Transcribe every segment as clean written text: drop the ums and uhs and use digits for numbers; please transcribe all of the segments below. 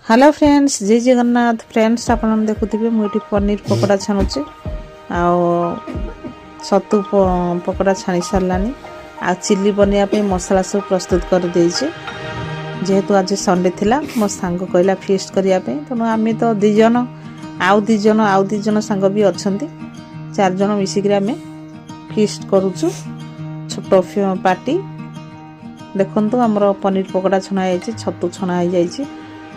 Hello friends जय Jagannath friends आप देखुवे मुझे पनीर पकोड़ा छाणुचे आतु पकोड़ा छाणी सारानी आ चिली बनवाई मसला सब प्रस्तुत कर देचे जेहेतु आज संडे थिला मो सांग कहला फीस्ट करने तेणु आम तो दीज आउ दीज सांग भी अच्छा 4 जन मिसिक आम फीस्ट करुचु छोट पार्टी देखु आमर पनीर पकोड़ा छणा है छतु छणा हो जाए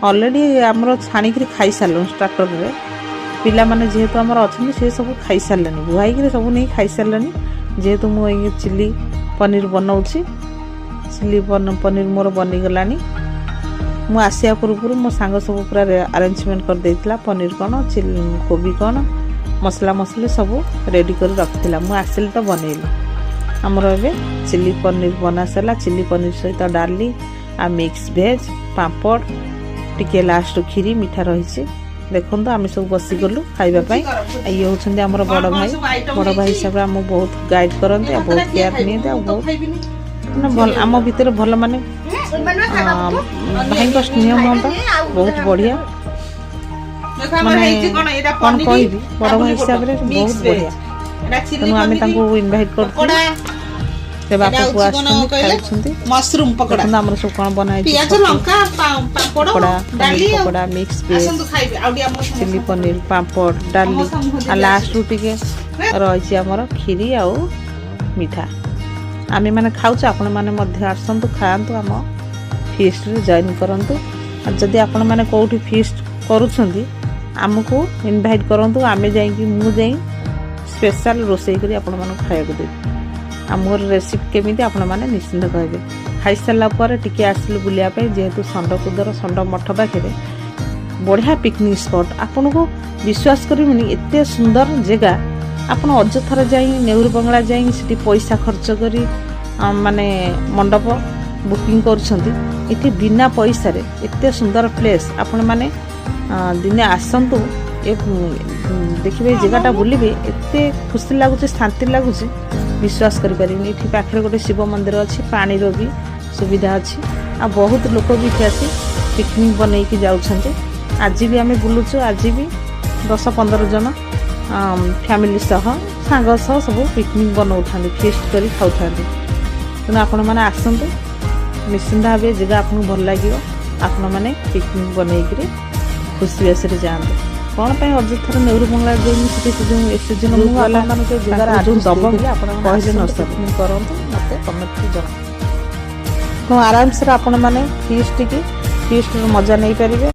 ऑलरेडी आमर छाणिक खाई सारे स्टार्टर रे पिला माने जेहेतु आमर अच्छा से सब खाई सारे बुहाई सब नहीं खाई सारे जेहेतु मुझे चिली पनीर बनाऊँगी चिली पनीर मोर बनीगला मु आसिया पूर्व मो सांग सब पूरा अरेंजमेंट कर देइतिला पनीर कौन चिली कोबी कौन मसला मसली सब रेडी कर रखिला मु आसिल तो बनैली आमर ए चिली पनीर बना सारा चिली पनीर सहित डाली आ मिक्स भेज पापड़ टिके लास्ट खीरी मीठा रही देखो आम सब बसीगलु खावाई ये होती आमर बड़ भाई हिसाब से आम बहुत गाइड करते बहुत केयर नहीं बहुत आम भितर भल माने भाई स्नेह मनता बहुत बढ़िया माने कौन कह बड़ भाई हिसाब से बहुत बढ़िया तेणु आम इनभाइट कर बापा को मशरूम पकोड़ा हमर सब कोन बनाई पियाज लंका पापड़ डाली pakora mix veg chilli paneer papad डाली आ लास्ट रू टिके रही हमर खीरी आ मीठा आमे माने खाउछ आपण माने मध्य आसंतु खाआंतु हम फीस्ट रे जॉइन करंतु आ जदी आपण माने कोठी फीस्ट करूछंती हमको इनवाइट करंतु आमे जाई कि मु जाई स्पेशल रोसई करी आपण माने खाया को देबी आमर रेसिपी केमी आपण मैंने निश्चिंत कहे खाई सारापर टी आसिलु बुलायापी जेहेतु षंडकुदर षंड मठ पाखे बढ़िया पिकनिक स्पॉट आपन को विश्वास करें एत सुंदर जगह आप अजथर जा नेहरू बंगला जाटी पैसा खर्च कर माने मंडप बुकिंग कर बिना पैसा रे एत सुंदर प्लेस आपण मैंने दिने आसतु देखिए जगहटा बुलिबे एत खुशी लगुच शांति लगुच विश्वास करें ये पाखे गोटे शिव मंदिर अच्छी पानी भी सुविधा अच्छी आ बहुत लोक भी आसी पिकनिक बनई जाऊँच आज भी आम बुलुचु आज भी 10-15 जन फैमिली सह सांग सह सब पिकनिक बनाऊ फीस्ट कर खाऊ तेणु आपण मैंने आसतु निश्चिंत भाव जगह आपको भल लगे आपण मैंने पिकनिक बनई खुशी आसरे जाते कौन पे अजथर नेहरू बंगला दब कहले न पिकनिक करते मत कमेंट जन आराम से आपण मैंने फीस्ट मजा नहीं पारे।